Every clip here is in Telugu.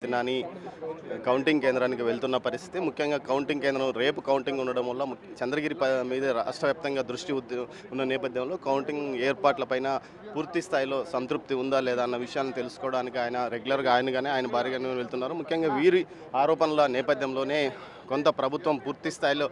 తినాని కౌంటింగ్ కేంద్రానికి వెళ్తున్న పరిస్థితి. ముఖ్యంగా కౌంటింగ్ కేంద్రం రేపు కౌంటింగ్ ఉండడం వల్ల చంద్రగిరి మీద రాష్ట్ర వ్యాప్తంగా దృష్టి ఉన్న నేపథ్యంలో కౌంటింగ్ ఏర్పాట్లపైన పూర్తి స్థాయిలో సంతృప్తి ఉందా లేదా అన్న విషయాన్ని తెలుసుకోవడానికి ఆయన రెగ్యులర్గా ఆయన భారీగానే వెళ్తున్నారు. ముఖ్యంగా వీరి ఆరోపణల నేపథ్యంలోనే కొంత ప్రభుత్వం పూర్తి స్థాయిలో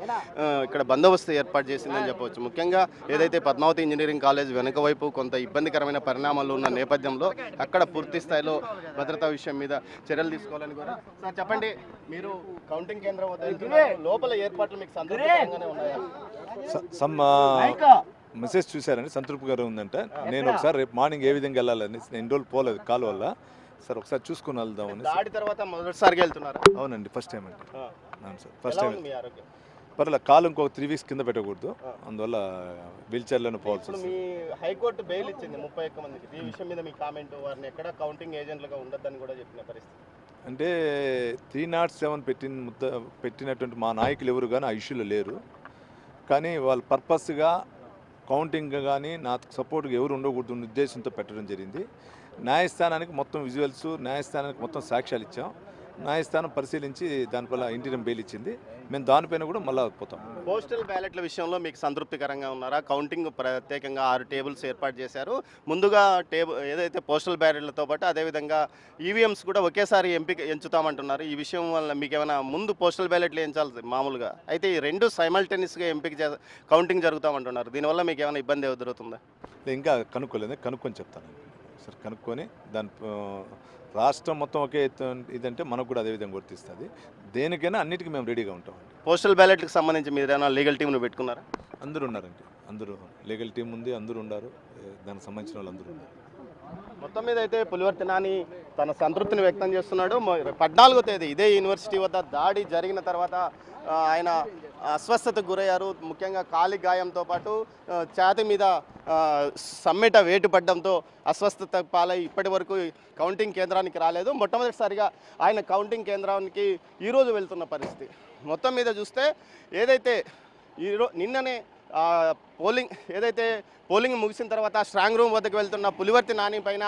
ఇక్కడ బందోబస్తు ఏర్పాటు చేసిందని చెప్పవచ్చు. ముఖ్యంగా ఏదైతే పద్మావతి ఇంజనీరింగ్ కాలేజ్ వెనుక వైపు కొంత ఇబ్బందికరమైన పరిణామాలు ఉన్న నేపథ్యంలో అక్కడ పూర్తి స్థాయిలో భద్రతా విషయం మీద చర్యలు తీసుకోవాలని కూడా. సార్ చెప్పండి, మీరు కౌంటింగ్ కేంద్రం వద్ద లోపల ఏర్పాట్లు మీకు సంతృప్తికరంగానే ఉన్నాయా? మెసేజ్ చూశారండి, సంతృప్తిగా ఉందంటే. నేను ఒకసారి రేపు మార్నింగ్ ఏ విధంగా వెళ్ళాలని నేను రోజులు పోలేదు కాలు వల్ల. సార్ ఒకసారి చూసుకుని వెళ్దామని. దాడి తర్వాత మొదటిసారిగా వెళ్తున్నారు? అవునండి, ఫస్ట్ టైం అండి. అవును సార్, ఫస్ట్ టైం. పర్లేదు, కాలు ఇంకొక 3 వీక్స్ కింద పెట్టకూడదు, అందువల్ల వీల్ చైర్లోనే పోవాల్సి. మీ హైకోర్టు బెయిల్ ఇచ్చింది 31 మందికి. ఈ విషయం మీద మీ కామెంట్, వారిని ఎక్కడ కౌంటింగ్ ఏజెంట్లుగా ఉండొద్దని కూడా చెప్పిన పరిస్థితి. అంటే 307 పెట్టినటువంటి మా నాయకులు ఎవరు కానీ ఆ ఇష్యూలో లేరు. కానీ వాళ్ళు పర్పస్గా కౌంటింగ్ కానీ నాకు సపోర్ట్గా ఎవరు ఉండకూడదు ఉద్దేశంతో పెట్టడం జరిగింది. న్యాయస్థానానికి మొత్తం విజువల్స్, న్యాయస్థానానికి మొత్తం సాక్ష్యాలు ఇచ్చాం. న్యాయస్థానం పరిశీలించి దానిపైన ఇంటీరియం బెయిల్ ఇచ్చింది. మేము దానిపైన కూడా మళ్ళీ పోతాం. పోస్టల్ బ్యాలెట్ల విషయంలో మీకు సంతృప్తికరంగా ఉన్నారా? కౌంటింగ్ ప్రత్యేకంగా 6 టేబుల్స్ ఏర్పాటు చేశారు. ముందుగా ఏదైతే పోస్టల్ బ్యాలెట్లతో పాటు అదేవిధంగా ఈవీఎంస్ కూడా ఒకేసారి ఎంచుతామంటున్నారు. ఈ విషయం వల్ల మీకు ఏమైనా ముందు పోస్టల్ బ్యాలెట్లు ఎంచాలి మామూలుగా, అయితే ఈ 2 సైమల్టేనియస్గా కౌంటింగ్ జరుగుతామంటున్నారు. దీనివల్ల మీకు ఏమైనా ఇబ్బంది ఎదురవుతుందా? ఇంకా కనుక్కోలేదు, కనుక్కొని చెప్తాను సార్. కనుక్కొని దాని రాష్ట్రం మొత్తం ఒకే ఇదంటే మనకు కూడా అదేవిధంగా గుర్తిస్తుంది. దేనికైనా అన్నిటికీ మేము రెడీగా ఉంటాం. పోస్టల్ బ్యాలెట్కి సంబంధించి మీరు ఏమైనా లీగల్ టీంను పెట్టుకున్నారా? అందరూ ఉన్నారండి, అందరూ లీగల్ టీం ఉంది, అందరూ ఉన్నారు, దానికి సంబంధించిన వాళ్ళు అందరూ ఉన్నారు. మొత్తం మీద అయితే పులివర్తి నాని తన సంతృప్తిని వ్యక్తం చేస్తున్నాడు. 14వ తేదీ ఇదే యూనివర్సిటీ వద్ద దాడి జరిగిన తర్వాత ఆయన అస్వస్థతకు గురయ్యారు. ముఖ్యంగా కాలి గాయంతో పాటు ఛాతీ మీద సమ్మెట వేటు పడడంతో అస్వస్థత పాలై ఇప్పటి వరకు కౌంటింగ్ కేంద్రానికి రాలేదు. మొట్టమొదటిసారిగా ఆయన కౌంటింగ్ కేంద్రానికి ఈరోజు వెళ్తున్న పరిస్థితి. మొత్తం మీద చూస్తే ఏదైతే నిన్ననే పోలింగ్ ముగిసిన తర్వాత స్ట్రాంగ్ రూమ్ వద్దకు వెళ్తున్న పులివర్తి నాని పైన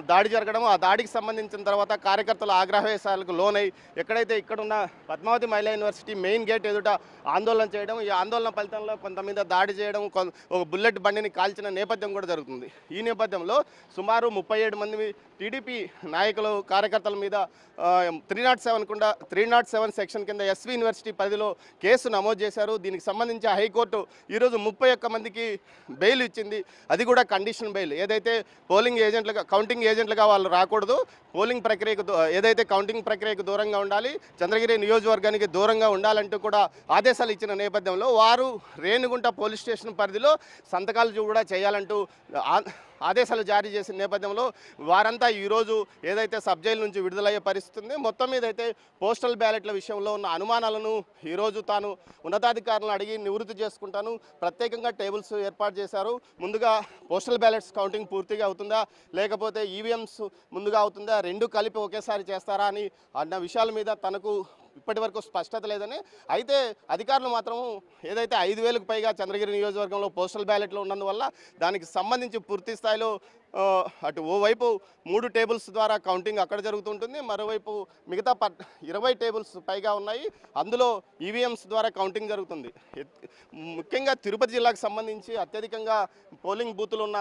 దాడి జరగడం, ఆ దాడికి సంబంధించిన తర్వాత కార్యకర్తల ఆగ్రహవేశాలకు లోనై ఎక్కడైతే ఇక్కడున్న పద్మావతి మహిళా యూనివర్సిటీ మెయిన్ గేట్ ఎదుట ఆందోళన చేయడం, ఈ ఆందోళన ఫలితంలో కొంత మీద దాడి చేయడం, ఒక బుల్లెట్ బండిని కాల్చిన నేపథ్యం కూడా జరుగుతుంది. ఈ నేపథ్యంలో సుమారు 37 మంది టీడీపీ నాయకులు కార్యకర్తల మీద 307 సెక్షన్ కింద ఎస్వి యూనివర్సిటీ పరిధిలో కేసు నమోదు చేశారు. దీనికి సంబంధించి హైకోర్టు ఈరోజు 31 మందికి బెయిల్ ఇచ్చింది. అది కూడా కండిషన్ బెయిల్. ఏదైతే కౌంటింగ్ ఏజెంట్లుగా వాళ్ళు రాకూడదు, పోలింగ్ ప్రక్రియకు ఏదైతే కౌంటింగ్ ప్రక్రియకు దూరంగా ఉండాలి, చంద్రగిరి నియోజకవర్గానికి దూరంగా ఉండాలంటూ కూడా ఆదేశాలు ఇచ్చిన నేపథ్యంలో వారు రేణిగుంట పోలీస్ స్టేషన్ పరిధిలో సంతకాలు కూడా చేయాలంటూ ఆదేశాలు జారీ చేసిన నేపథ్యంలో వారంతా ఈరోజు ఏదైతే సబ్ జైలు నుంచి విడుదలయ్యే పరిస్థితి ఉంది. మొత్తం మీద అయితే పోస్టల్ బ్యాలెట్ల విషయంలో ఉన్న అనుమానాలను ఈరోజు తాను ఉన్నతాధికారులను అడిగి నివృత్తి చేసుకుంటాను. ప్రత్యేకంగా టేబుల్స్ ఏర్పాటు చేశారు. ముందుగా పోస్టల్ బ్యాలెట్స్ కౌంటింగ్ పూర్తిగా అవుతుందా, లేకపోతే ఈవీఎంస్ ముందుగా అవుతుందా, 2 కలిపి ఒకేసారి చేస్తారా అన్న విషయాల మీద తనకు ఇప్పటి వరకు స్పష్టత లేదని. అయితే అధికారులు మాత్రం ఏదైతే 5,000కు పైగా చంద్రగిరి నియోజకవర్గంలో పోస్టల్ బ్యాలెట్లు ఉన్నందువల్ల దానికి సంబంధించి పూర్తి స్థాయిలో అటు ఓవైపు 3 టేబుల్స్ ద్వారా కౌంటింగ్ అక్కడ జరుగుతుంటుంది, మరోవైపు మిగతా 20 టేబుల్స్ పైగా ఉన్నాయి, అందులో ఈవీఎంస్ ద్వారా కౌంటింగ్ జరుగుతుంది. ముఖ్యంగా తిరుపతి జిల్లాకు సంబంధించి అత్యధికంగా పోలింగ్ బూతులు ఉన్న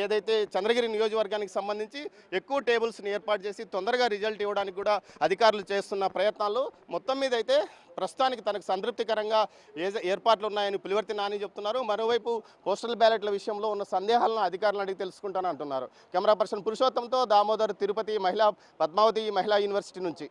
ఏదైతే చంద్రగిరి నియోజకవర్గానికి సంబంధించి ఎక్కువ టేబుల్స్ని ఏర్పాటు చేసి తొందరగా రిజల్ట్ ఇవ్వడానికి కూడా అధికారులు చేస్తున్న ప్రయత్నాలు. మొత్తం మీద అయితే ప్రస్తుతానికి తనకు సంతృప్తికరంగా ఏర్పాట్లు ఉన్నాయని పులివర్తి నాని చెప్తున్నారు. మరోవైపు పోస్టల్ బ్యాలెట్ల విషయంలో ఉన్న సందేహాలను అధికారులను అడిగి తెలుసుకుంటానని అంటున్నారు. కెమెరా పర్సన్ పురుషోత్తంతో దామోదర్, తిరుపతి పద్మావతి మహిళా యూనివర్సిటీ నుంచి.